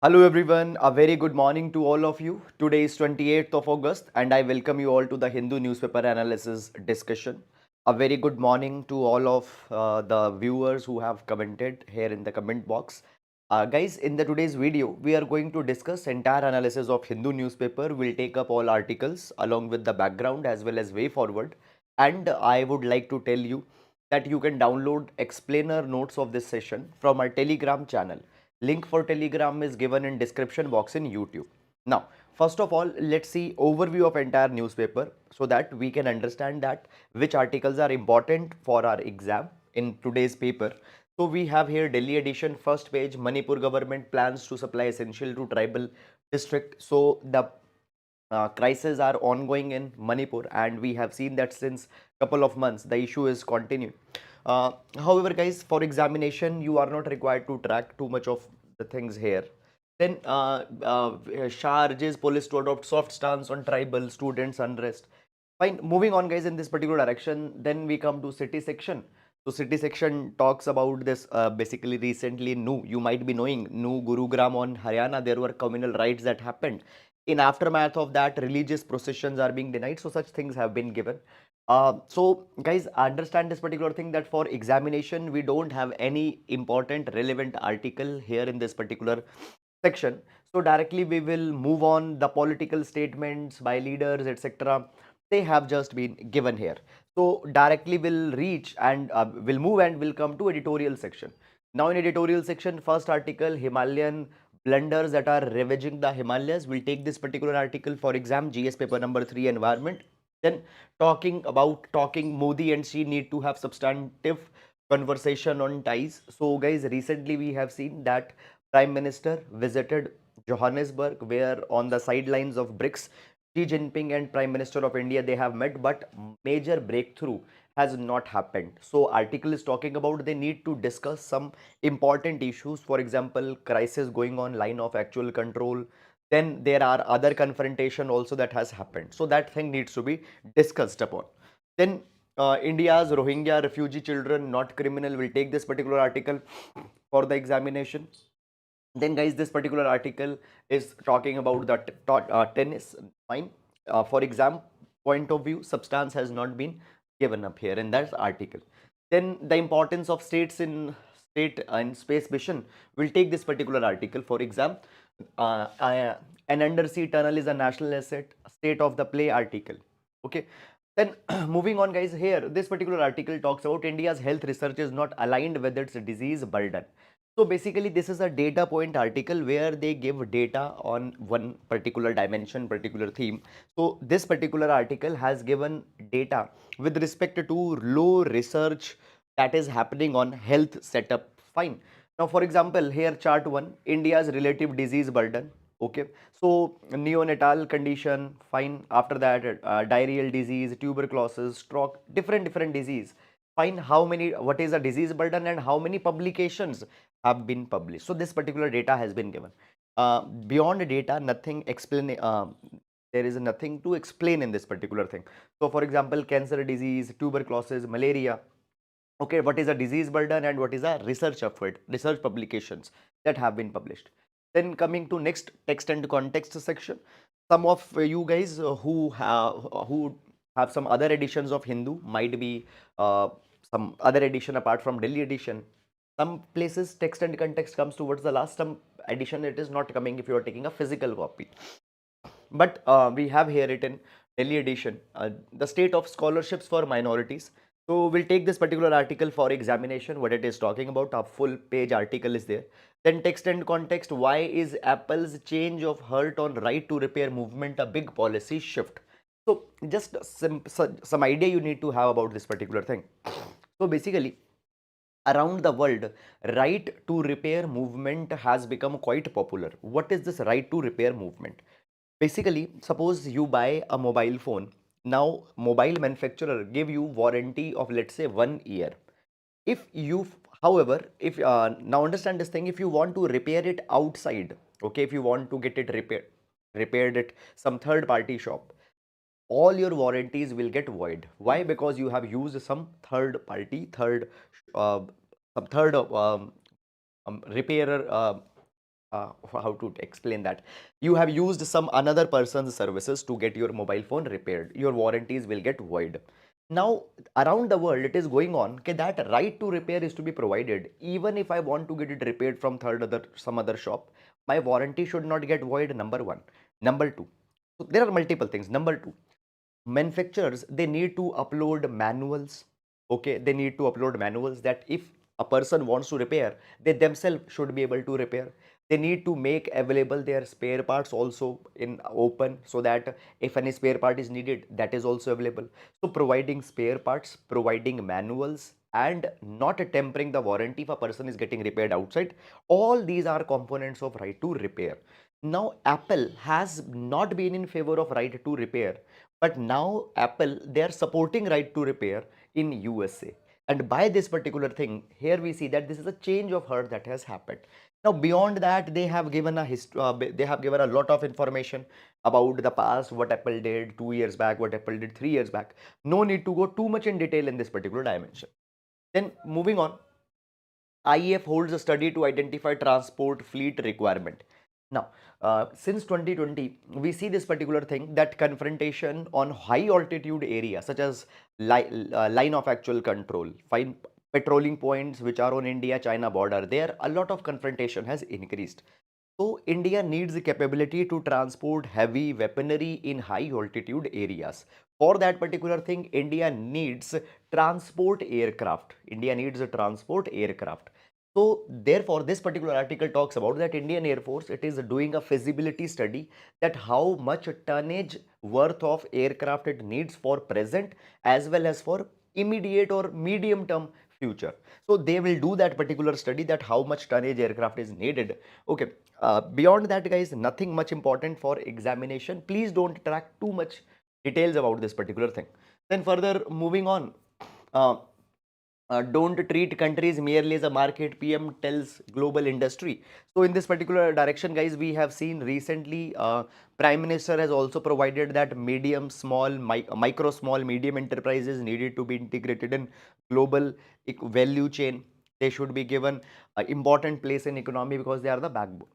Hello everyone, a very good morning to all of you. Today is 28th of August and I welcome you all to the Hindu newspaper analysis discussion. A very good morning to all of the viewers who have commented here in the comment box. Guys, in the today's video, we are going to discuss entire analysis of Hindu newspaper. We'll take up all articles along with the background as well as way forward. And I would like to tell you that you can download explainer notes of this session from our Telegram channel. Link for Telegram is given in description box in YouTube. Now, first of all, let's see overview of entire newspaper so that we can understand that which articles are important for our exam in today's paper. So we have here Delhi edition, first page, Manipur government plans to supply essential to tribal district. So the crises are ongoing in Manipur and we have seen that since couple of months the issue is continuing. However, guys, for examination, you are not required to track too much of the things here. Then Shah urges police to adopt soft stance on tribal students unrest. Fine, moving on, guys, in this particular direction, then we come to city section. So city section talks about this basically recently new, you might be knowing, new Gurugram on Haryana, there were communal riots that happened. In aftermath of that, religious processions are being denied, so such things have been given. So guys, understand this particular thing that for examination, we don't have any important relevant article here in this particular section. So directly we will move on the political statements by leaders, etc. They have just been given here. So directly we'll reach and we'll move and we'll come to editorial section. Now in editorial section, first article, Himalayan blunders that are ravaging the Himalayas. We'll take this particular article for exam, GS paper number 3, environment. Then talking Modi and she need to have substantive conversation on ties. So guys, recently we have seen that Prime Minister visited Johannesburg, where on the sidelines of BRICS, Xi Jinping and Prime Minister of India, they have met, but major breakthrough has not happened. So article is talking about they need to discuss some important issues. For example, crisis going on, line of actual control. Then there are other confrontation also that has happened. So that thing needs to be discussed upon. Then India's Rohingya refugee children not criminal. Will take this particular article for the examination. Then guys, this particular article is talking about the tennis. Fine. For exam point of view, substance has not been given up here in that article. Then the importance of states in state and space mission will take this particular article for exam. An undersea tunnel is a national asset, state of the play article. Okay. Then moving on, guys, here this particular article talks about India's health research is not aligned with its disease burden. So basically, this is a data point article where they give data on one particular dimension, particular theme. So this particular article has given data with respect to low research that is happening on health setup. Fine. Now, for example, here chart 1, India's relative disease burden. Okay. So neonatal condition, fine. After that, diarrheal disease, tuberculosis, stroke, different disease. Fine. How many, what is the disease burden and how many publications have been published. So this particular data has been given. Beyond data, nothing explain. There is nothing to explain in this particular thing. So, for example, cancer disease, tuberculosis, malaria. Okay, what is a disease burden and what is a research effort, research publications that have been published. Then coming to next text and context section. Some of you guys who have some other editions of Hindu might be some other edition apart from Delhi edition. Some places text and context comes towards the last, some edition it is not coming if you are taking a physical copy. But we have here written Delhi edition, the state of scholarships for minorities. So we'll take this particular article for examination, what it is talking about. A full page article is there. Then text and context, why is Apple's change of heart on right to repair movement a big policy shift? So just some idea you need to have about this particular thing. So basically, around the world, right to repair movement has become quite popular. What is this right to repair movement? Basically, suppose you buy a mobile phone. Now, mobile manufacturer give you warranty of, let's say, 1 year. If you, however, if now understand this thing, if you want to repair it outside, okay, if you want to get it repaired at some third party shop, all your warranties will get void. Why? Because you have used some third party, uh, some third repairer how to explain that. You have used some another person's services to get your mobile phone repaired. Your warranties will get void. Now, around the world, it is going on okay, that right to repair is to be provided. Even if I want to get it repaired from some other shop, my warranty should not get void. Number one. Number two. So there are multiple things. Number two, manufacturers, they need to upload manuals. Okay, they need to upload manuals that if a person wants to repair, they themselves should be able to repair. They need to make available their spare parts also in open, so that if any spare part is needed, that is also available. So providing spare parts, providing manuals, and not tempering the warranty if a person is getting repaired outside, all these are components of right to repair. Now Apple has not been in favor of right to repair, but now Apple, they are supporting right to repair in USA. And by this particular thing, here we see that this is a change of heart that has happened. Now, beyond that, they have given they have given a lot of information about the past, what Apple did 2 years back, what Apple did 3 years back. No need to go too much in detail in this particular dimension. Then moving on, IEF holds a study to identify transport fleet requirement. Now, since 2020, we see this particular thing, that confrontation on high altitude areas such as line of actual control, fine patrolling points which are on India-China border, there a lot of confrontation has increased. So India needs the capability to transport heavy weaponry in high altitude areas. For that particular thing, India needs transport aircraft. India needs a transport aircraft. So therefore, this particular article talks about that Indian Air Force, it is doing a feasibility study that how much tonnage worth of aircraft it needs for present as well as for immediate or medium term future. So they will do that particular study, that how much tonnage aircraft is needed. Okay, beyond that, guys, nothing much important for examination. Please don't track too much details about this particular thing. Then further moving on, uh, don't treat countries merely as a market, PM tells global industry. So in this particular direction, guys, we have seen recently Prime Minister has also provided that medium, small, micro, small, medium enterprises needed to be integrated in global value chain. They should be given important place in economy because they are the backbone.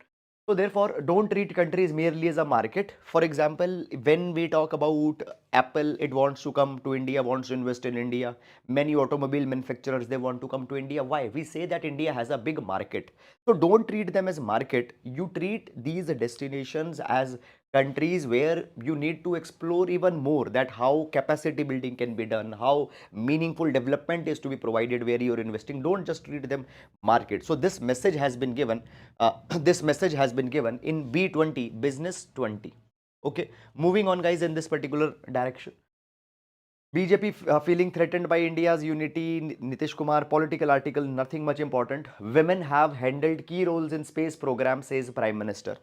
So therefore, don't treat countries merely as a market. For example, when we talk about Apple, it wants to come to India, wants to invest in India. Many automobile manufacturers, they want to come to India. Why? We say that India has a big market. So don't treat them as market. You treat these destinations as countries where you need to explore even more, that how capacity building can be done, how meaningful development is to be provided where you're investing. Don't just treat them market. So this message has been given. This message has been given in B20 Business 20. Okay, moving on, guys, in this particular direction. BJP feeling threatened by India's unity. Nitish Kumar, political article, nothing much important. Women have handled key roles in space program, says Prime Minister.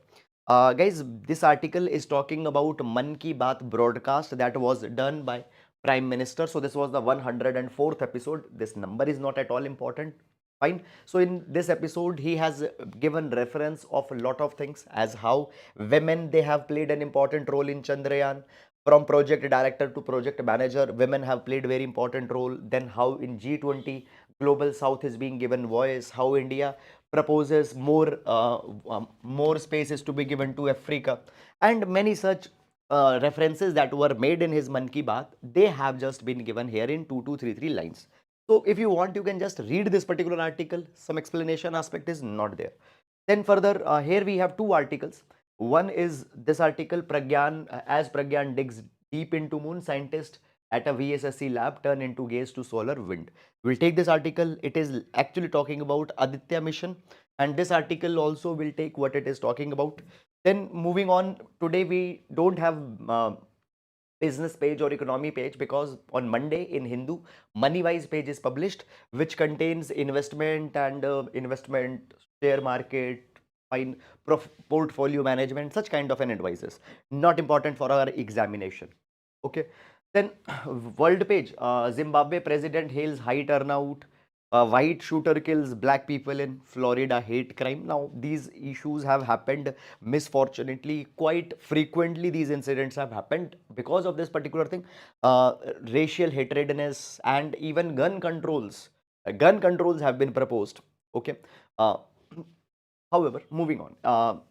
Guys, this article is talking about Man Ki Baat broadcast that was done by Prime Minister. So this was the 104th episode. This number is not at all important. Fine. So in this episode, he has given reference of a lot of things, as how women, they have played an important role in Chandrayaan. From project director to project manager, women have played very important role. Then how in G20 global south is being given voice, how India proposes more spaces to be given to Africa, and many such references that were made in his Man Ki Baat, they have just been given here in 2233 lines. So if you want, you can just read this particular article. Some explanation aspect is not there. Then further, here we have two articles. One is this article, Pragyan, as Pragyan digs deep into moon, scientist at a VSSC lab turn into gaze to solar wind. We'll take this article. It is actually talking about Aditya mission, and this article also will take what it is talking about. Then moving on, today we don't have business page or economy page, because on Monday in Hindu, Moneywise page is published, which contains investment and investment, share market, fine, portfolio management, such kind of an advices. Not important for our examination. Okay. Then world page, Zimbabwe president hails high turnout. White shooter kills black people in Florida, hate crime. Now, these issues have happened misfortunately quite frequently. These incidents have happened because of this particular thing. Racial hatredness and even gun controls. Gun controls have been proposed. Okay. Uh, However, moving on.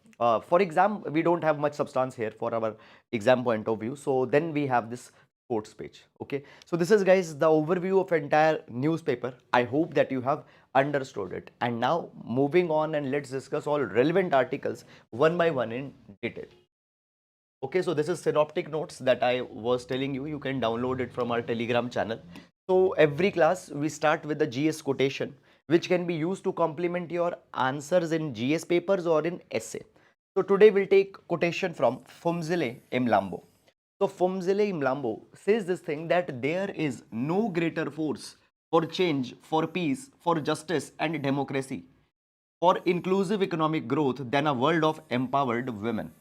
For exam, we don't have much substance here for our exam point of view. So then we have this sports page. Okay. So this is, guys, the overview of entire newspaper. I hope that you have understood it. And now moving on, and let's discuss all relevant articles one by one in detail. Okay, so this is synoptic notes that I was telling you. You can download it from our Telegram channel. So every class we start with the GS quotation, which can be used to complement your answers in GS papers or in essay. So today we'll take quotation from Fumzile Mlambo. So Fumzile Mlambo says this thing, that there is no greater force for change, for peace, for justice and democracy, for inclusive economic growth than a world of empowered women.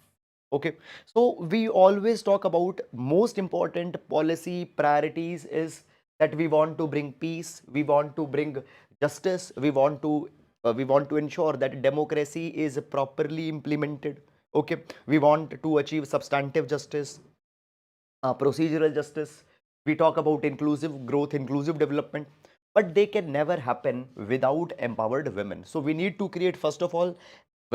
Okay, so we always talk about most important policy priorities is that we want to bring peace, we want to bring justice, we want to ensure that democracy is properly implemented. Okay, we want to achieve substantive justice, procedural justice. We talk about inclusive growth, inclusive development, but they can never happen without empowered women. So we need to create, first of all,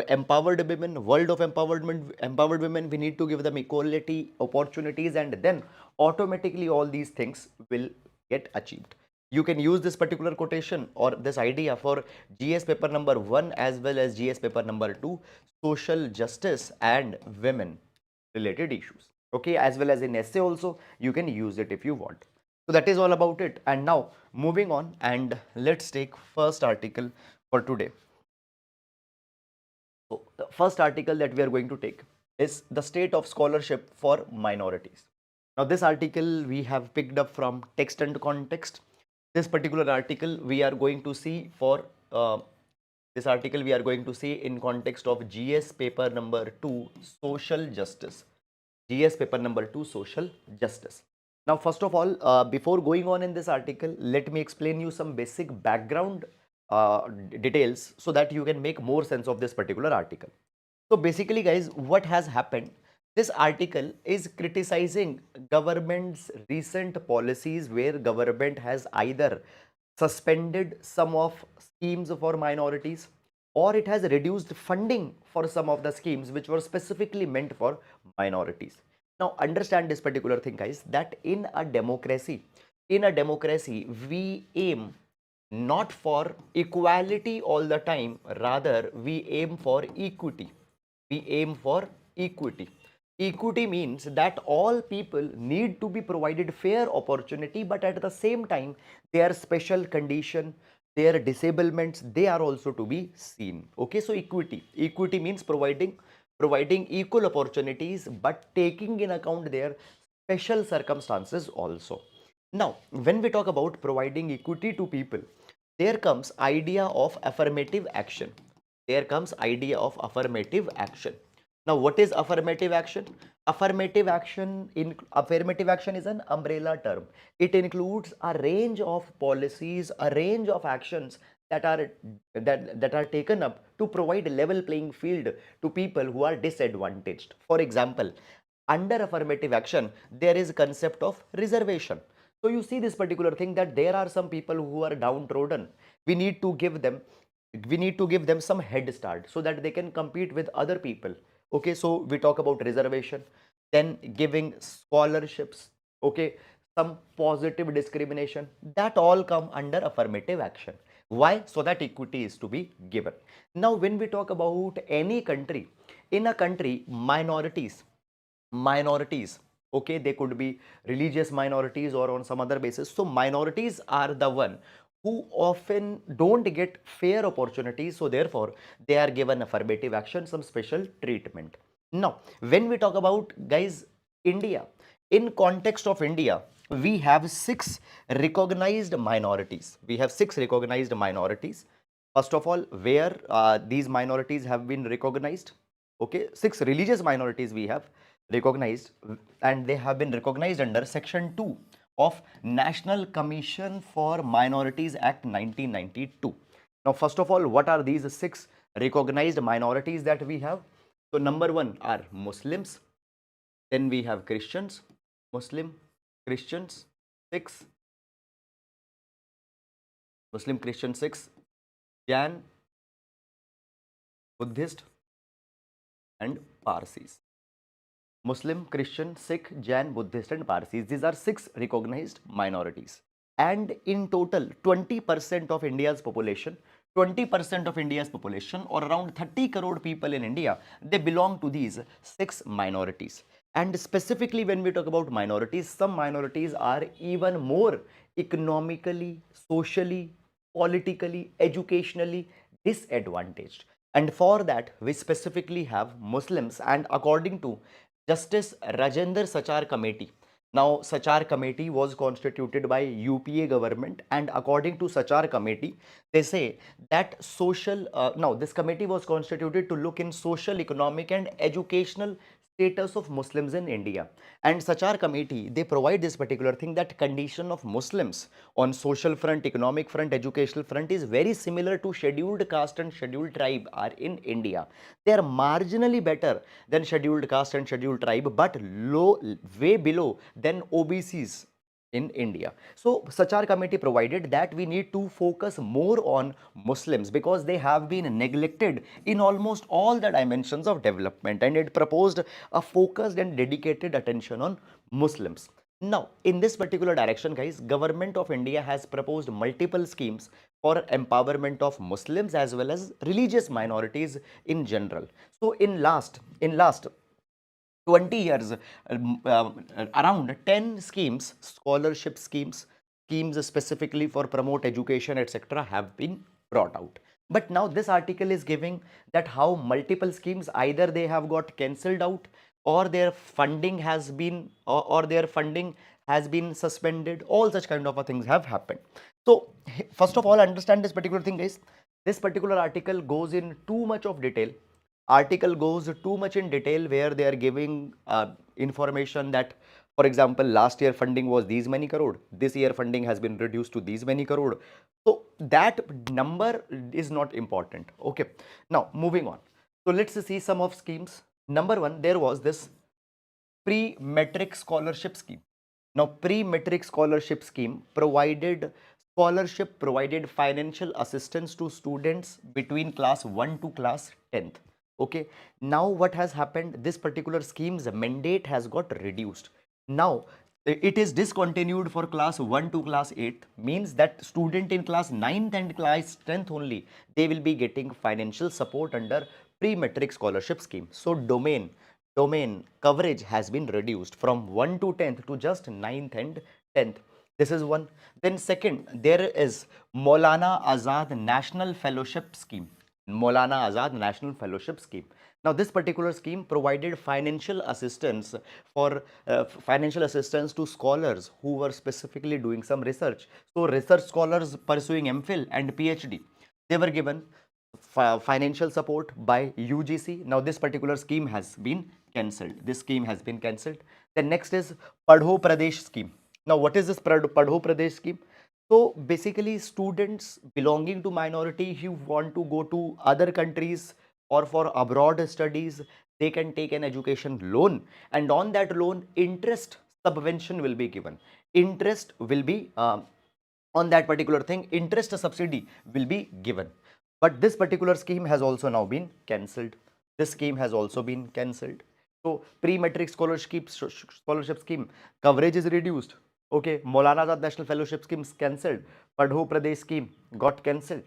empowered women, world of empowerment, empowered women. We need to give them equality, opportunities, and then automatically all these things will get achieved. You can use this particular quotation or this idea for GS paper number 1 as well as GS paper number 2, social justice and women related issues. Okay, as well as in essay also you can use it if you want. So that is all about it. And now moving on, and let's take first article for today. So the first article that we are going to take is the state of scholarship for minorities. Now this article we have picked up from Text and Context. This particular article we are going to see for this article we are going to see in context of GS paper number 2, social justice. GS paper number 2, social justice. Now first of all, before going on in this article, let me explain you some basic background details so that you can make more sense of this particular article. So basically, guys, what has happened? This article is criticizing government's recent policies where government has either suspended some of schemes for minorities, or it has reduced funding for some of the schemes which were specifically meant for minorities. Now understand this particular thing, guys, that in a democracy we aim not for equality all the time, rather we aim for equity. We aim for equity. Equity means that all people need to be provided fair opportunity, but at the same time their special condition, their disablements, they are also to be seen. Okay, so equity means providing equal opportunities but taking in account their special circumstances also. Now when we talk about providing equity to people, there comes idea of affirmative action. There comes idea of affirmative action. Now what is affirmative action? Affirmative action is an umbrella term. It includes a range of policies, a range of actions that are taken up to provide a level playing field to people who are disadvantaged. For example, under affirmative action there is a concept of reservation. So you see this particular thing, that there are some people who are downtrodden. We need to give them some head start so that they can compete with other people. Okay, so we talk about reservation, then giving scholarships. Okay, some positive discrimination, that all come under affirmative action. Why? So that equity is to be given. Now when we talk about any country, in a country, minorities, okay, they could be religious minorities or on some other basis. So minorities are the one who often don't get fair opportunities, so therefore they are given affirmative action, some special treatment. Now when we talk about, guys, India, in context of India, we have six recognized minorities. We have six recognized minorities. First of all, where these minorities have been recognized. Okay, six religious minorities we have recognized, and they have been recognized under section 2 of National Commission for Minorities Act 1992. Now first of all, what are these six recognized minorities that we have? So number one are Muslims, then we have Christians, Muslim, Christians, 6, Muslim, Christian, 6, Jain, Buddhist, and Parsis. Muslim, Christian, Sikh, Jain, Buddhist, and Parsis. These are six recognized minorities. And in total, 20% of India's population, 20% of India's population, or around 30 crore people in India, they belong to these six minorities. And specifically, when we talk about minorities, some minorities are even more economically, socially, politically, educationally disadvantaged. And for that, we specifically have Muslims. And according to Justice Rajendra Sachar Committee. Now, Sachar Committee was constituted by UPA government, and according to Sachar Committee, they say that now this committee was constituted to look in social, economic, and educational status of Muslims in India. And Sachar Committee, they provide this particular thing that condition of Muslims on social front, economic front, educational front is very similar to scheduled caste and scheduled tribe are in India. They are marginally better than scheduled caste and scheduled tribe, but way below than OBCs in India. So Sachar Committee provided that we need to focus more on Muslims because they have been neglected in almost all the dimensions of development, and it proposed a focused and dedicated attention on Muslims. Now, in this particular direction, guys, Government of India has proposed multiple schemes for empowerment of Muslims as well as religious minorities in general. So in last 20 years, around 10 schemes, scholarship schemes, schemes specifically for promote education, etc., have been brought out. But now this article is giving that how multiple schemes either they have got cancelled out or their funding has been or their funding has been suspended. All such kind of things have happened. So first of all, understand this particular thing, guys. This particular article goes in too much of detail. Article goes too much in detail where they are giving information that, for example, last year funding was these many crore, this year funding has been reduced to these many crore. So that number is not important. Okay, now moving on. So let's see some of schemes. Number one, there was this pre-metric scholarship scheme. Now, pre-metric scholarship scheme provided financial assistance to students between class 1 to class 10th. Okay, now what has happened, this particular scheme's mandate has got reduced. Now it is discontinued for class 1 to class 8, means that student in class 9th and class 10th only, they will be getting financial support under pre-metric scholarship scheme. So domain coverage has been reduced from 1 to 10th to just 9th and 10th. This is one. Then second, there is Maulana Azad National Fellowship Scheme. Maulana Azad National Fellowship Scheme. Now, this particular scheme provided financial assistance to scholars who were specifically doing some research. So, research scholars pursuing MPhil and PhD, they were given financial support by UGC. Now, this particular scheme has been cancelled. This scheme has been cancelled. Then next is Padho Pradesh scheme. Now, what is this Padho Pradesh scheme? So basically, students belonging to minority who want to go to other countries or for abroad studies, they can take an education loan, and on that loan, interest subvention will be given. Interest will be on that particular thing, interest subsidy will be given. But this particular scheme has also now been cancelled. This scheme has also been cancelled. So pre-metric scholarship scheme coverage is reduced. Okay, Maulana Azad National Fellowship scheme is cancelled. Padho Pradesh scheme got cancelled.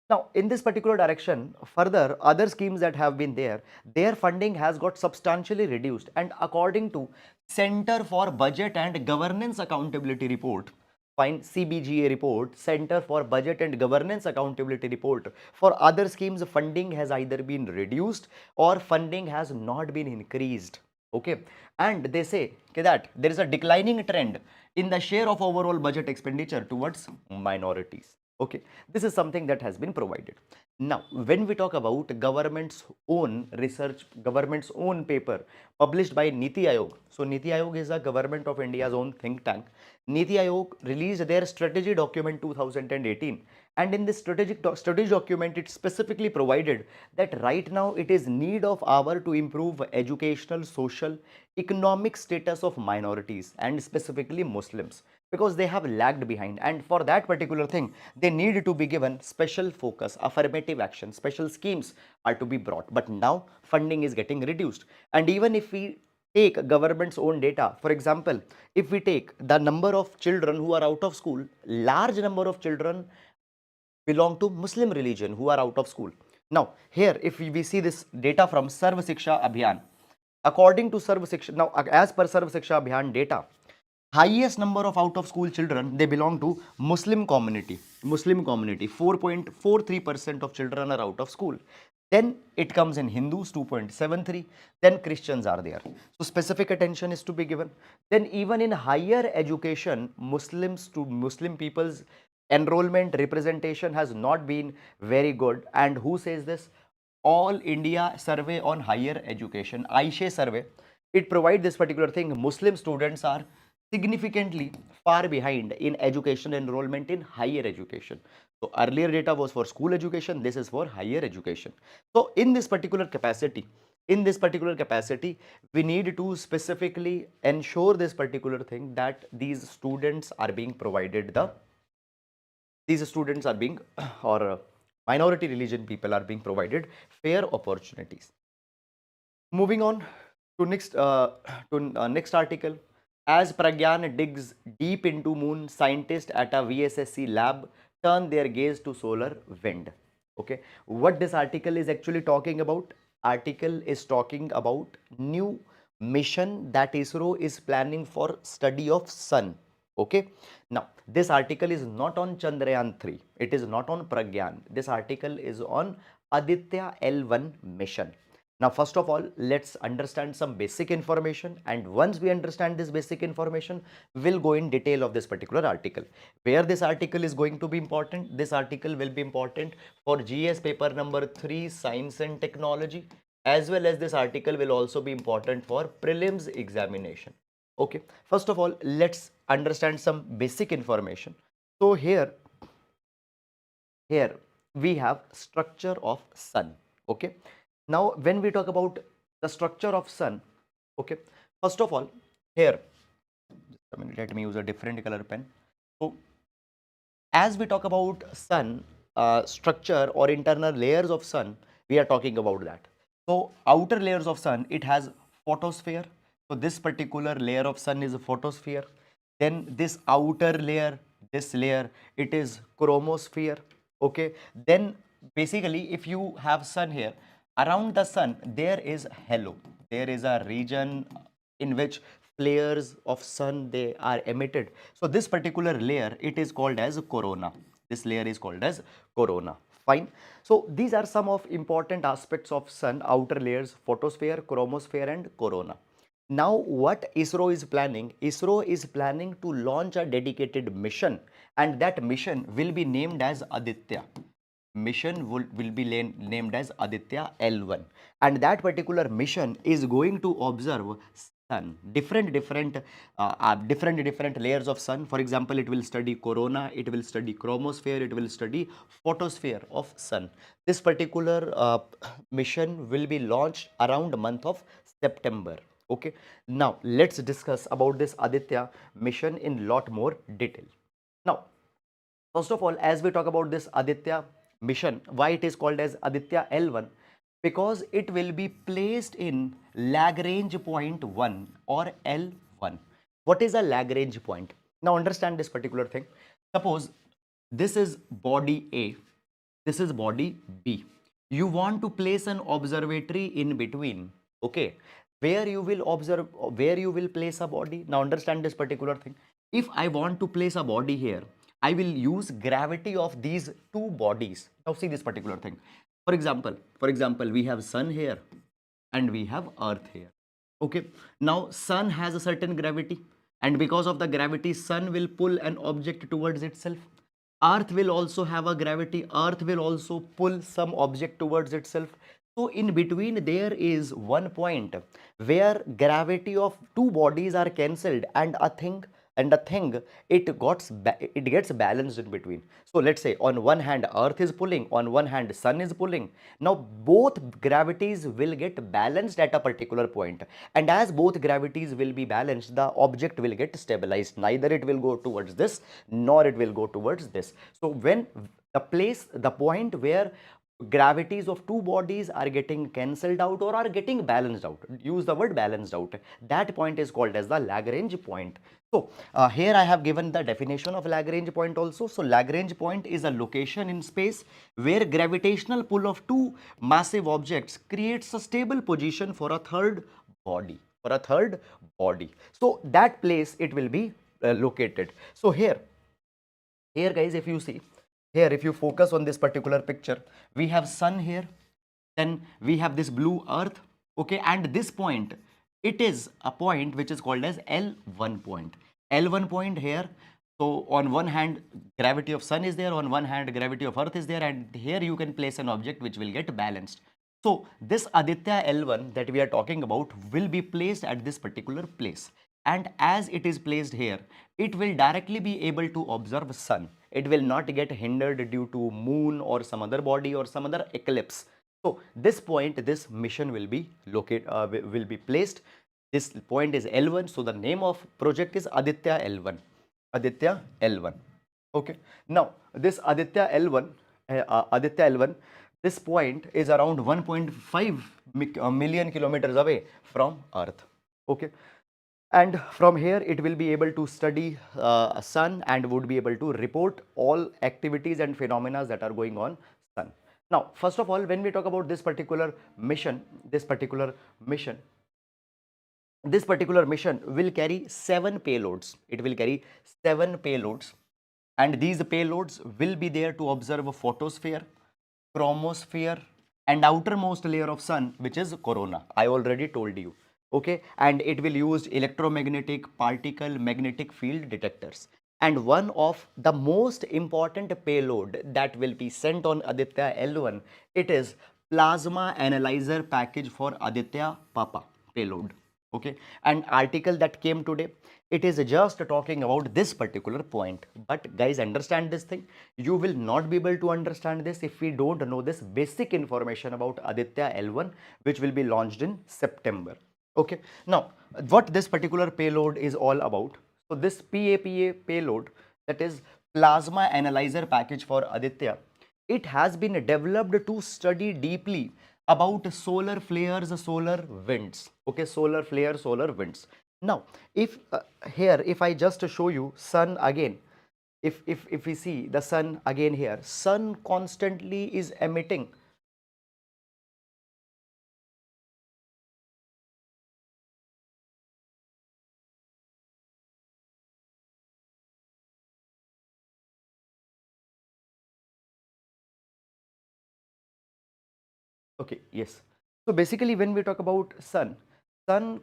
Now, in this particular direction, further other schemes that have been there, their funding has got substantially reduced. And according to Center for Budget and Governance Accountability Report, fine, CBGA report, Center for Budget and Governance Accountability report, for other schemes funding has either been reduced or funding has not been increased. Okay, and they say that there is a declining trend in the share of overall budget expenditure towards minorities. Okay, this is something that has been provided. Now, when we talk about government's own research, government's own paper published by Niti Aayog. So Niti Aayog is a government of India's own think tank. Niti Aayog released their strategy document 2018, and in this strategy document, it specifically provided that right now it is need of hour to improve educational, social, economic status of minorities and specifically Muslims. because they have lagged behind, and for that particular thing they need to be given special focus, affirmative action, special schemes are to be brought. But now funding is getting reduced. And even if we take government's own data, for example, if we take the number of children who are out of school, large number of children belong to Muslim religion who are out of school. Now, here, if we see this data from Sarv Shiksha Abhiyan, according to Sarv Shiksha, now as per Sarv Shiksha Abhiyan data, highest number of out of school children, they belong to Muslim community. 4.43% of children are out of school. Then it comes in Hindus, 2.73. Then Christians are there. So specific attention is to be given. Then even in higher education, Muslims to Muslim people's enrollment representation has not been very good. And who says this? All India survey on higher education, AISHE survey, it provides this particular thing. Muslim students are significantly far behind in education enrollment in higher education. So earlier data was for school education, this is for higher education. So in this particular capacity, we need to specifically ensure this particular thing, that these students are being provided these students are being or minority religion people are being provided fair opportunities. Moving on to next article. As Pragyan digs deep into moon, scientists at a VSSC lab turn their gaze to solar wind. Okay, what this article is actually talking about? Article is talking about new mission that ISRO is planning for study of sun. Okay, now this article is not on Chandrayaan 3. It is not on Pragyan. This article is on Aditya L1 mission. Now, first of all, let's understand some basic information, and once we understand this basic information, we'll go in detail of this particular article. Where this article is going to be important? This article will be important for GS paper number 3, Science and Technology, as well as this article will also be important for prelims examination. Okay, first of all, let's understand some basic information. So here we have structure of sun. Okay, now when we talk about the structure of sun, okay, first of all, here, just a minute, let me use a different color pen. So as we talk about sun structure or internal layers of sun, we are talking about that. So outer layers of sun, it has photosphere. So this particular layer of sun is a photosphere. Then this outer layer, this layer, it is chromosphere. Okay, then basically if you have sun here, around the sun there is halo, there is a region in which flares of sun they are emitted. So this particular layer, it is called as corona. This layer is called as corona. Fine. So these are some of important aspects of sun: outer layers, photosphere, chromosphere and corona. Now what ISRO is planning? ISRO is planning to launch a dedicated mission, and that mission will be named as Aditya. Mission will be named as Aditya L1, and that particular mission is going to observe sun, different layers of sun. For example, it will study corona, it will study chromosphere, it will study photosphere of sun. This particular mission will be launched around month of September. Okay, now let's discuss about this Aditya mission in lot more detail. Now, first of all, as we talk about this Aditya mission, why it is called as Aditya L1? Because it will be placed in Lagrange point 1 or L1. What is a Lagrange point? Now understand this particular thing. Suppose this is body A, this is body B. You want to place an observatory in between. Okay, where you will observe, where you will place a body. Now understand this particular thing. If I want to place a body here, I will use gravity of these two bodies. Now see this particular thing. For example, we have sun here and we have earth here. Okay, now sun has a certain gravity, and because of the gravity, sun will pull an object towards itself. Earth will also have a gravity, earth will also pull some object towards itself. So in between there is one point where gravity of two bodies are cancelled and a thing and the thing, it gets balanced in between. So let's say on one hand earth is pulling, on one hand sun is pulling. Now both gravities will get balanced at a particular point, and as both gravities will be balanced, the object will get stabilized. Neither it will go towards this nor it will go towards this. So when the point where gravities of two bodies are getting cancelled out or are getting balanced out, use the word balanced out, that point is called as the Lagrange point. So here I have given the definition of Lagrange point also. So Lagrange point is a location in space where gravitational pull of two massive objects creates a stable position for a third body, so that place it will be located. So here guys, if you see here, if you focus on this particular picture, we have sun here, then we have this blue earth, okay, and this point, it is a point which is called as L1 point. L1 point here. So on one hand gravity of sun is there, on one hand gravity of earth is there, and here you can place an object which will get balanced. So this Aditya L1 that we are talking about will be placed at this particular place, and as it is placed here, it will directly be able to observe sun. It will not get hindered due to moon or some other body or some other eclipse. So this point, this mission will be placed. This point is L1. So the name of project is Aditya L1. Aditya L1. Okay. Now this Aditya L1, this point is around 1.5 million kilometers away from Earth. Okay. And from here it will be able to study sun and would be able to report all activities and phenomena that are going on sun. Now first of all, when we talk about this particular mission will carry 7 payloads. It will carry 7 payloads, and these payloads will be there to observe a photosphere, chromosphere, and outermost layer of sun, which is corona. I already told you. Okay, and it will use electromagnetic particle magnetic field detectors. And one of the most important payload that will be sent on Aditya L1, it is plasma analyzer package for Aditya Papa payload. Okay, an article that came today, it is just talking about this particular point. But guys, understand this thing, you will not be able to understand this if we don't know this basic information about Aditya L1, which will be launched in September. Okay, now what this particular payload is all about. So this PAPA payload, that is plasma analyzer package for Aditya, it has been developed to study deeply about solar flares, solar winds. Okay, solar flare, solar winds. Now if here, if I just show you sun again, if we see the sun again here, sun constantly is emitting. Okay, yes. So basically when we talk about sun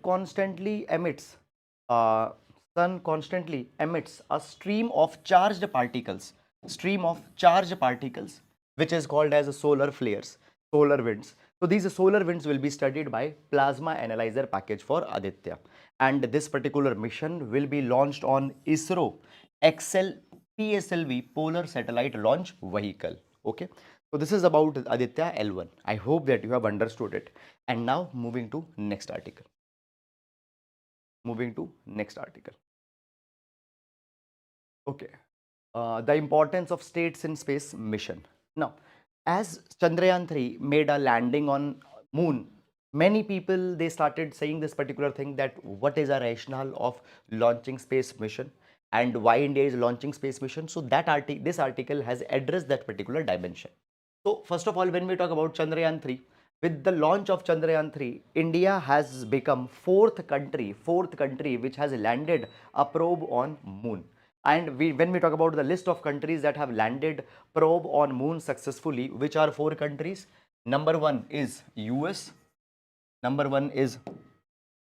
constantly emits uh, a stream of charged particles, which is called as solar flares, solar winds. So these solar winds will be studied by plasma analyzer package for Aditya, and this particular mission will be launched on ISRO XL PSLV Polar Satellite Launch Vehicle. Okay, so this is about Aditya L1. I hope that you have understood it. And now moving to next article. Okay. The importance of states in space mission. Now, as Chandrayaan 3 made a landing on moon, many people, they started saying this particular thing, that what is a rationale of launching space mission and why India is launching space mission. So this article has addressed that particular dimension. So first of all, when we talk about Chandrayaan 3, with the launch of Chandrayaan 3, India has become fourth country which has landed a probe on moon. And when we talk about the list of countries that have landed probe on moon successfully, which are 4 countries? Number one is US. Number one is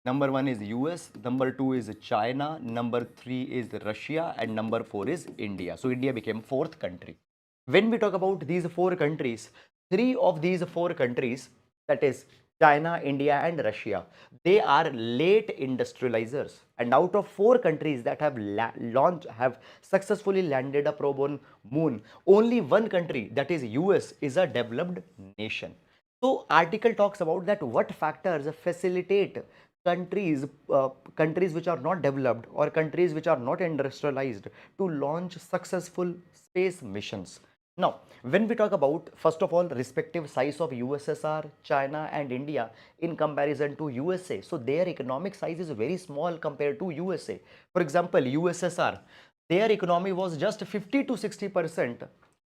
US. Number 2 is China. Number 3 is Russia, and number 4 is India. So India became fourth country. When we talk about these 4 countries, 3 of these 4 countries, that is China, India, and Russia. They are late industrializers. And out of 4 countries that have have successfully landed a probe on moon, only one country, that is US, is a developed nation. So article talks about that what factors facilitate countries countries which are not developed or countries which are not industrialized to launch successful space missions. Now, when we talk about, first of all, respective size of USSR, China and India in comparison to USA, so their economic size is very small compared to USA. For example, USSR, their economy was just 50 to 60%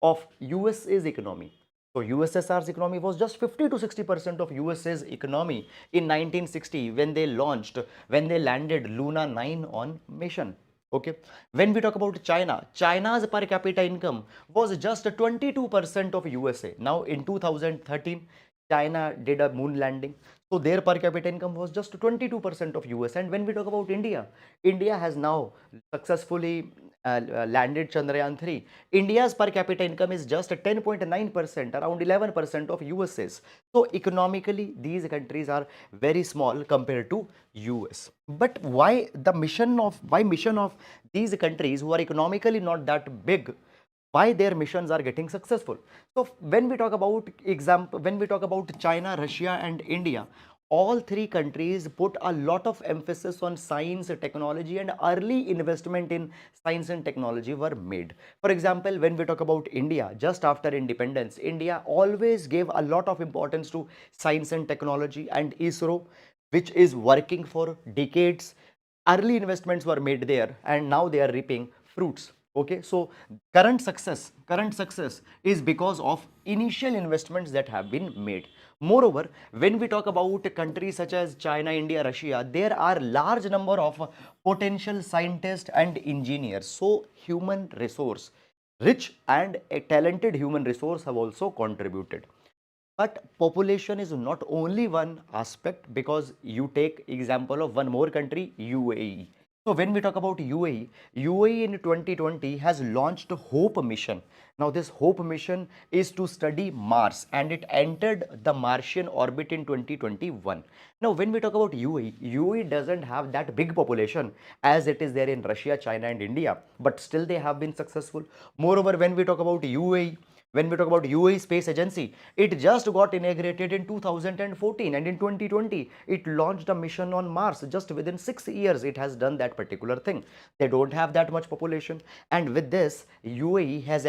of USA's economy. So USSR's economy was just 50 to 60% of USA's economy in 1960 when they launched, when they landed Luna 9 on mission. Okay. When we talk about China, China's per capita income was just 22% of USA. Now in 2013, China did a moon landing. So their per capita income was just 22% of US. And when we talk about India, India has now successfully landed Chandrayaan 3. India's per capita income is just 10.9%, around 11% of US's. So economically, these countries are very small compared to US. But why mission of these countries who are economically not that big, why their missions are getting successful? So when we talk about when we talk about China, Russia and India, all 3 countries put a lot of emphasis on science, technology, and early investment in science and technology were made. For example, when we talk about India, just after independence, India always gave a lot of importance to science and technology, and ISRO, which is working for decades. Early investments were made there, and now they are reaping fruits. Okay, so current success is because of initial investments that have been made. Moreover, when we talk about countries such as China, India, Russia, there are large number of potential scientists and engineers. So human resource, rich and a talented human resource have also contributed. But population is not only one aspect, because you take example of one more country, UAE. So when we talk about UAE, UAE in 2020 has launched Hope mission. Now this Hope mission is to study Mars, and it entered the Martian orbit in 2021. Now when we talk about UAE, UAE doesn't have that big population as it is there in Russia, China and India, but still they have been successful. Moreover, when we talk about UAE, when we talk about UAE Space Agency, it just got inaugurated in 2014, and in 2020 it launched a mission on Mars. Just within 6 years it has done that particular thing. They don't have that much population, and with this UAE has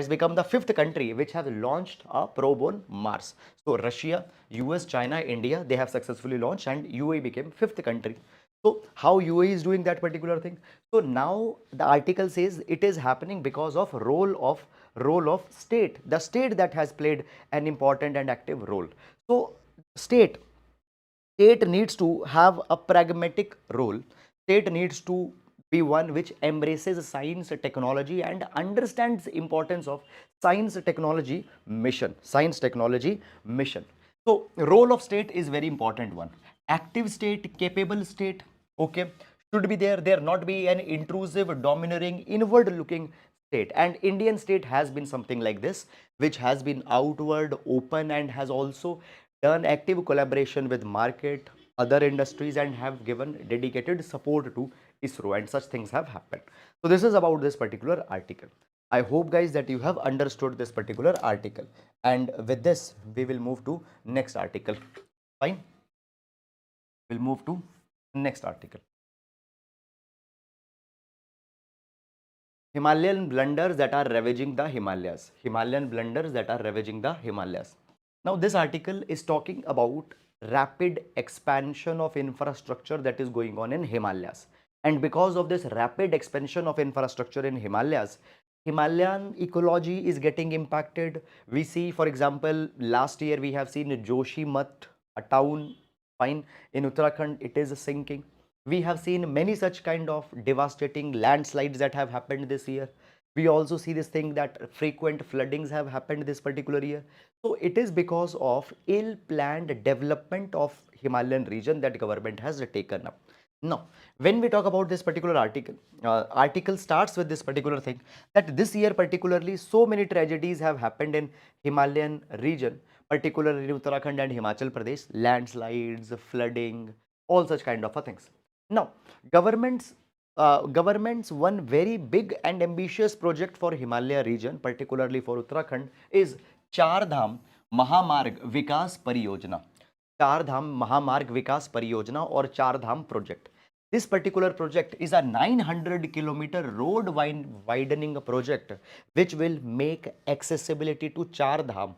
become the 5th country which has launched a probe on Mars. So Russia, US, China, India, they have successfully launched, and UAE became 5th country. So how UAE is doing that particular thing? So now the article says it is happening because of role of state, the state that has played an important and active role. So state needs to have a pragmatic role. State needs to be one which embraces science, technology, and understands the importance of science technology mission. So role of state is very important one. Active state, capable state, okay, should be there not be an intrusive, domineering, inward looking state. And Indian state has been something like this, which has been outward, open, and has also done active collaboration with market, other industries, and have given dedicated support to ISRO, and such things have happened. So this is about this particular article. I hope guys that you have understood this particular article, and with this we will move to next article. Fine, we'll move to next article. Himalayan blunders that are ravaging the Himalayas. Himalayan blunders that are ravaging the Himalayas. Now this article is talking about rapid expansion of infrastructure that is going on in Himalayas. And because of this rapid expansion of infrastructure in Himalayas, Himalayan ecology is getting impacted. We see, for example, last year we have seen Joshimath, a town, fine, in Uttarakhand, it is sinking. We have seen many such kind of devastating landslides that have happened this year. We also see this thing that frequent floodings have happened this particular year. So it is because of ill-planned development of Himalayan region that government has taken up. Now, when we talk about this particular article starts with this particular thing, that this year particularly so many tragedies have happened in Himalayan region. particularly in Uttarakhand and Himachal Pradesh, landslides, flooding, all such kind of things. Now, government's one very big and ambitious project for Himalaya region, particularly for Uttarakhand, is Char Dham Mahamarg Vikas Pariyojana. Char Dham Mahamarg Vikas Pariyojana or Char Dham project. This particular project is a 900-kilometer road widening project which will make accessibility to Char Dham,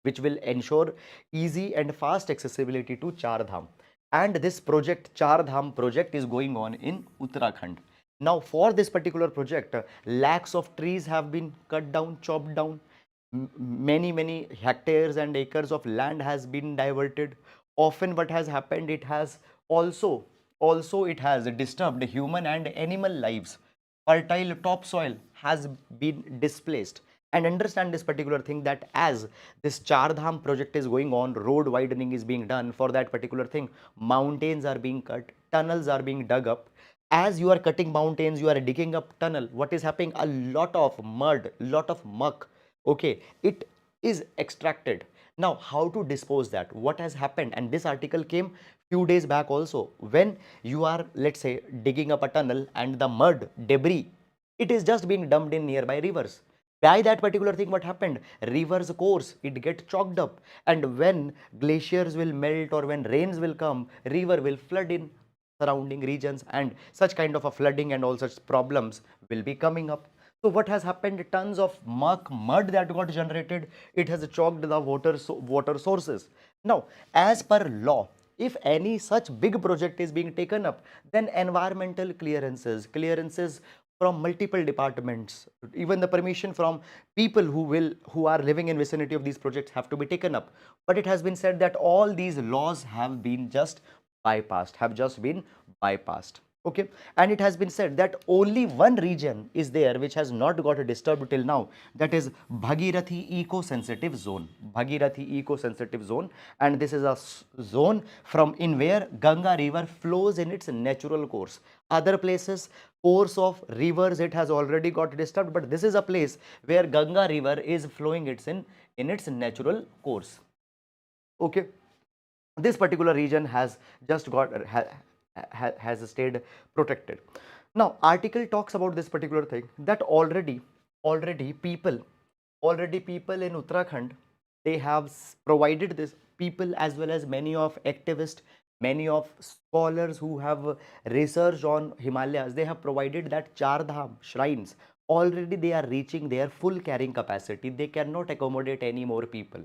which will ensure easy and fast accessibility to Char Dham. And this project, Char Dham project, is going on in Uttarakhand. Now, for this particular project, lakhs of trees have been cut down, chopped down. Many hectares and acres of land has been diverted. Often, what has happened, it has also it has disturbed human and animal lives. Fertile topsoil has been displaced. And understand this particular thing, that as this Char Dham project is going on, road widening is being done for that particular thing, mountains are being cut, tunnels are being dug up. As you are cutting mountains, you are digging up tunnel, what is happening? A lot of mud, lot of muck, okay, it is extracted. Now, how to dispose that? What has happened? And this article came few days back also. When you are, let's say, digging up a tunnel and the mud debris, it is just being dumped in nearby rivers. By that particular thing, what happened? Rivers course, it get chalked up, and when glaciers will melt or when rains will come, river will flood in surrounding regions, and such kind of a flooding and all such problems will be coming up. So what has happened? Tons of muck, mud that got generated, it has chalked the water sources. Now, as per law, if any such big project is being taken up, then environmental clearances from multiple departments, even the permission from people who are living in vicinity of these projects have to be taken up. But it has been said that all these laws have been just bypassed. Okay, and it has been said that only one region is there which has not got disturbed till now, that is Bhagirathi eco-sensitive zone. Bhagirathi eco-sensitive zone, and this is a zone from in where Ganga river flows in its natural course. Other places, course of rivers, it has already got disturbed, but this is a place where Ganga river is flowing in its natural course. Okay, this particular region has just got has stayed protected. Now, article talks about this particular thing, that already people in Uttarakhand, they have provided this people, as well as many of activists, many of scholars who have researched on Himalayas, they have provided that Char Dham shrines already they are reaching their full carrying capacity. They cannot accommodate any more people,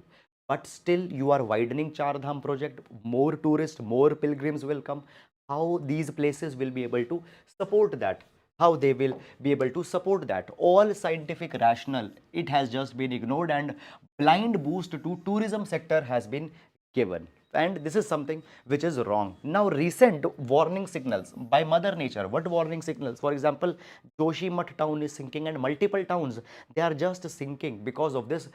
but still you are widening Char Dham project, more tourists, more pilgrims will come. How these places will be able to support that? How they will be able to support that? All scientific rationale, it has just been ignored, and blind boost to tourism sector has been given, and this is something which is wrong. Now, recent warning signals by Mother Nature. What warning signals? For example, Joshimath town is sinking, and multiple towns, they are just sinking because of this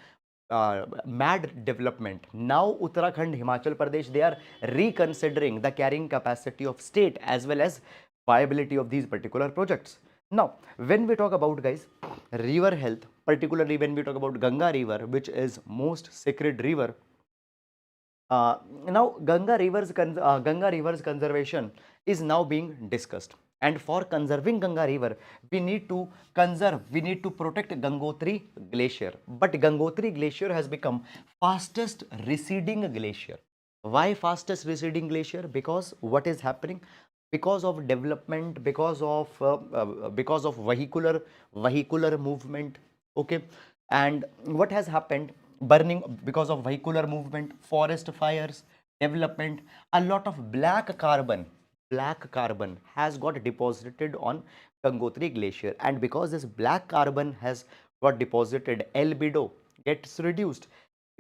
mad development. Now, Uttarakhand, Himachal Pradesh, they are reconsidering the carrying capacity of state as well as viability of these particular projects. Now, when we talk about, guys, river health, particularly when we talk about Ganga river, which is most sacred river, now Ganga river's conservation is now being discussed, and for conserving Ganga river, we need to protect Gangotri glacier. But Gangotri glacier has become fastest receding glacier. Why fastest receding glacier? Because what is happening? Because of development, because of vehicular movement. Okay, and what has happened? Burning, because of vehicular movement, forest fires, development, a lot of black carbon has got deposited on Gangotri glacier, and because this black carbon has got deposited, albedo gets reduced.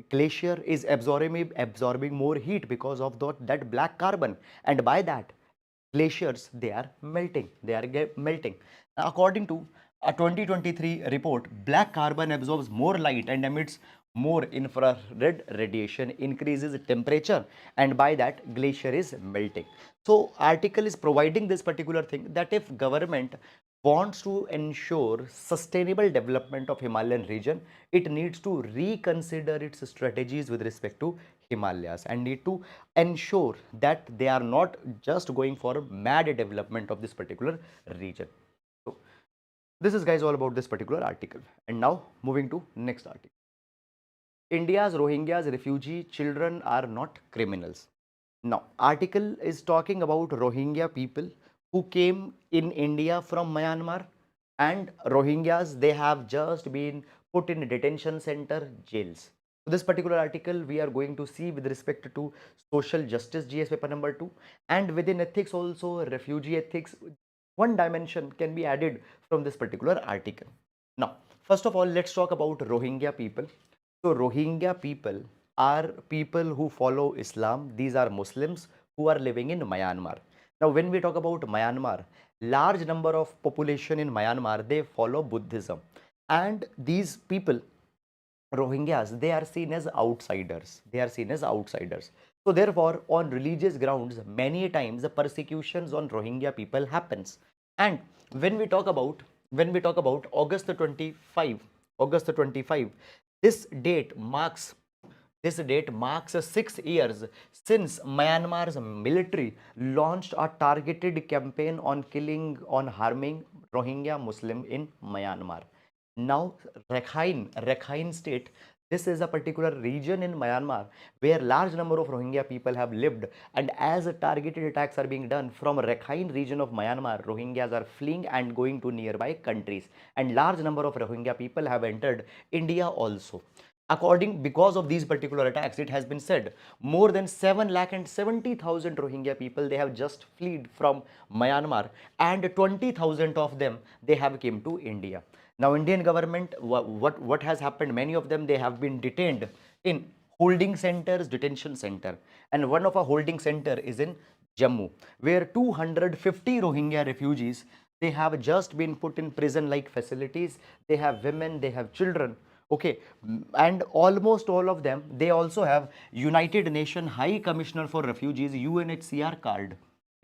Glacier is absorbing more heat because of that black carbon, and by that, glaciers, they are melting. According to a 2023 report, black carbon absorbs more light and emits more infrared radiation, increases temperature, and by that, glacier is melting. So article is providing this particular thing, that if government wants to ensure sustainable development of Himalayan region, it needs to reconsider its strategies with respect to Himalayas and need to ensure that they are not just going for mad development of this particular region. So this is guys all about this particular article. And now moving to next article. India's Rohingyas refugee children are not criminals. Now, article is talking about Rohingya people who came in India from Myanmar, and Rohingyas, they have just been put in detention center jails. So this particular article we are going to see with respect to social justice GS paper number 2, and within ethics also refugee ethics. One dimension can be added from this particular article. Now, first of all, let's talk about Rohingya people. So Rohingya people are people who follow Islam. These are Muslims who are living in Myanmar. Now, when we talk about Myanmar, large number of population in Myanmar, they follow Buddhism. And these people, Rohingyas, they are seen as outsiders. They are seen as outsiders. So therefore, on religious grounds, many times the persecutions on Rohingya people happens. And when we talk about August 25, August 25, this date marks this date marks 6 years since Myanmar's military launched a targeted campaign on killing, on harming Rohingya Muslim in Myanmar. Now, Rakhine state, this is a particular region in Myanmar where large number of Rohingya people have lived, and as targeted attacks are being done from Rakhine region of Myanmar, Rohingyas are fleeing and going to nearby countries, and large number of Rohingya people have entered India also. Because of these particular attacks, it has been said more than 7,70,000 Rohingya people, they have just fled from Myanmar, and 20,000 of them, they have came to India. Now, Indian government, what has happened? Many of them, they have been detained in holding centers, detention center, and one of a holding center is in Jammu, where 250 Rohingya refugees, they have just been put in prison like facilities. They have women, they have children. Okay, and almost all of them, they also have United Nations High Commissioner for Refugees UNHCR card,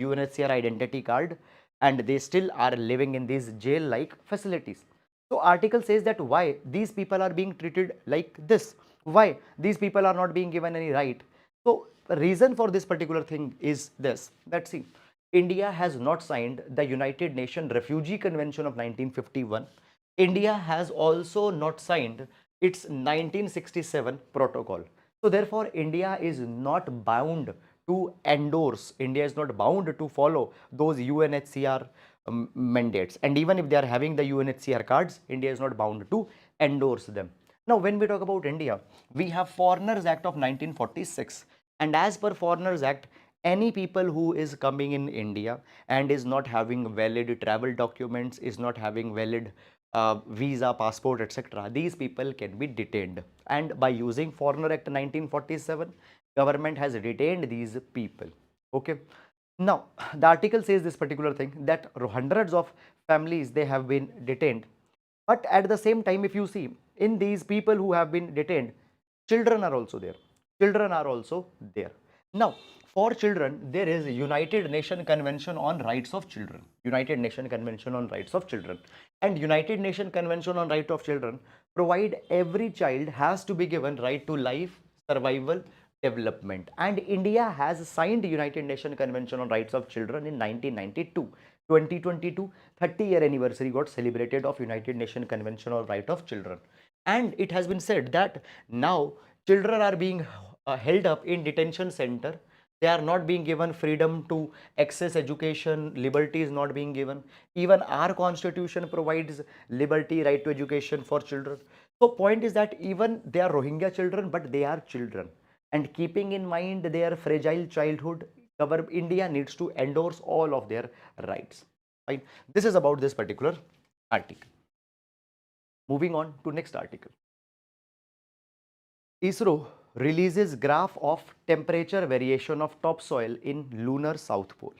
UNHCR identity card, and they still are living in these jail like facilities. So article says that why these people are being treated like this, why these people are not being given any right. So the reason for this particular thing is this, let's see. India has not signed the United Nations Refugee Convention of 1951. India has also not signed its 1967 protocol. So therefore, India is not bound to endorse, India is not bound to follow those UNHCR mandates. And even if they are having the UNHCR cards, India is not bound to endorse them. Now, when we talk about India, we have Foreigners Act of 1946. And as per Foreigners Act, any people who is coming in India and is not having valid travel documents, is not having valid visa, passport, etc., these people can be detained. And by using Foreigner Act 1947, government has detained these people. Okay. Now, the article says this particular thing, that hundreds of families, they have been detained. But at the same time, if you see, in these people who have been detained, children are also there. Children are also there. Now, for children, there is United Nations Convention on Rights of Children. United Nations Convention on Rights of Children. And United Nations Convention on Rights of Children provide every child has to be given right to life, survival, development. And India has signed United Nations Convention on Rights of Children in 1992. 2022 30-year anniversary got celebrated of United Nations Convention on Rights of Children. And it has been said that now children are being held up in detention center. They are not being given freedom to access education, liberty is not being given. Even our constitution provides liberty, right to education for children. So point is that even they are Rohingya children, but they are children. And keeping in mind their fragile childhood, India needs to endorse all of their rights. Right? This is about this particular article. Moving on to next article. ISRO releases graph of temperature variation of topsoil in lunar south pole.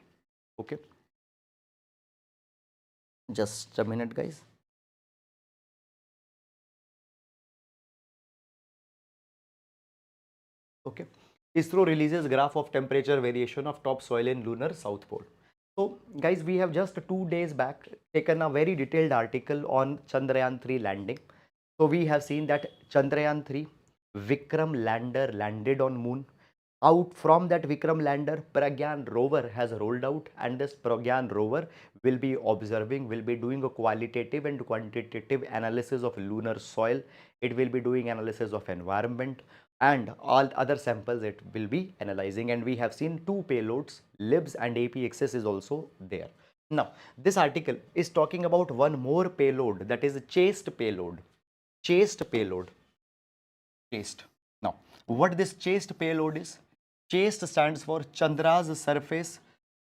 Okay. Just a minute, guys. Okay. ISRO releases graph of temperature variation of topsoil in lunar south pole. So guys, we have just 2 days back taken a very detailed article on Chandrayaan 3 landing. So we have seen that Chandrayaan 3 Vikram lander landed on moon. Out from that Vikram lander, Pragyan rover has rolled out, and this Pragyan rover will be observing, will be doing a qualitative and quantitative analysis of lunar soil. It will be doing analysis of environment, and all other samples it will be analyzing. And we have seen two payloads, LIBS and APXS is also there. Now, this article is talking about one more payload, that is a chased payload. Chased payload. Chased. Now, what this chased payload is? CHAST stands for Chandra's Surface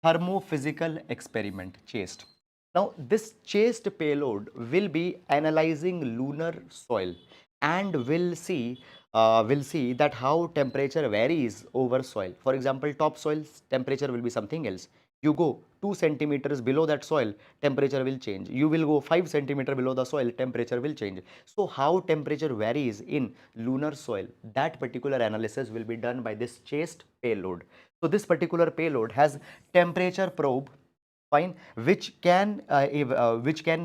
Thermophysical Experiment, CHAST. Now, this CHAST payload will be analyzing lunar soil and will see that how temperature varies over soil. For example, topsoil's temperature will be something else. You go 2 centimeters below that soil, temperature will change. You will go 5 centimeters below the soil, temperature will change. So how temperature varies in lunar soil, that particular analysis will be done by this chased payload. So this particular payload has temperature probe, fine, which can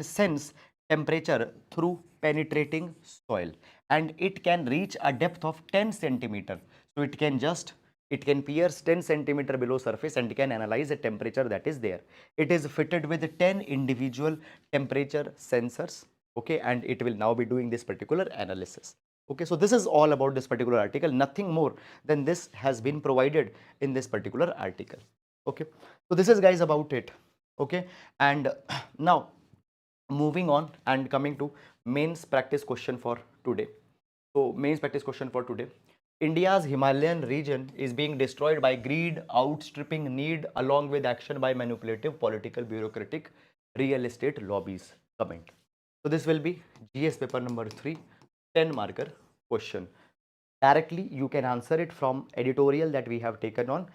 sense temperature through penetrating soil, and it can reach a depth of 10 centimeter. So it can pierce 10 centimeter below surface and can analyze the temperature that is there. It is fitted with 10 individual temperature sensors, okay, and it will now be doing this particular analysis. Okay, so this is all about this particular article. Nothing more than this has been provided in this particular article. Okay, so this is guys about it. Okay, and now moving on and coming to mains practice question for today. So mains practice question for today: India's Himalayan region is being destroyed by greed outstripping need along with action by manipulative political bureaucratic real estate lobbies. Comment. So this will be GS paper number 3, 10 marker question. Directly you can answer it from editorial that we have taken on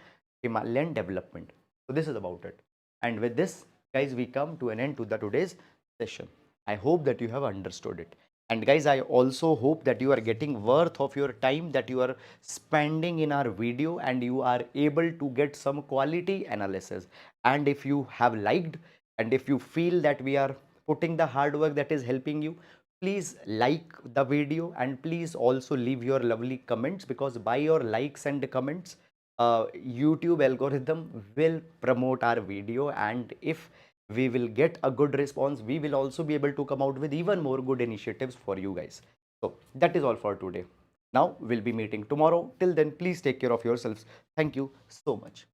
Himalayan development. So this is about it. And with this, guys, we come to an end to the today's session. I hope that you have understood it. And guys, I also hope that you are getting worth of your time that you are spending in our video, and you are able to get some quality analysis. And if you have liked, and if you feel that we are putting the hard work that is helping you, please like the video and please also leave your lovely comments, because by your likes and comments, YouTube algorithm will promote our video, and if we will get a good response, we will also be able to come out with even more good initiatives for you guys. So that is all for today. Now we'll be meeting tomorrow. Till then, please take care of yourselves. Thank you so much.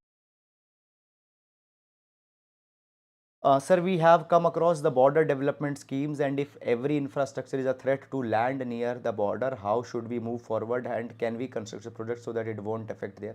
Sir, we have come across the border development schemes, and if every infrastructure is a threat to land near the border, how should we move forward, and can we construct a project so that it won't affect there?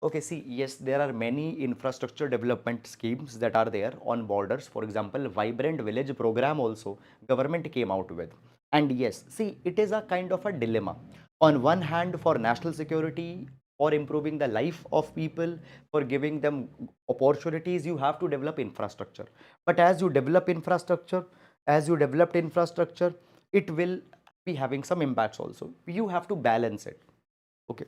Okay, see, yes, there are many infrastructure development schemes that are there on borders. For example, Vibrant Village program also government came out with. And yes, see, it is a kind of a dilemma. On one hand, for national security, for improving the life of people, for giving them opportunities, you have to develop infrastructure. But as you develop infrastructure, as you developed infrastructure, it will be having some impacts also. You have to balance it. Okay.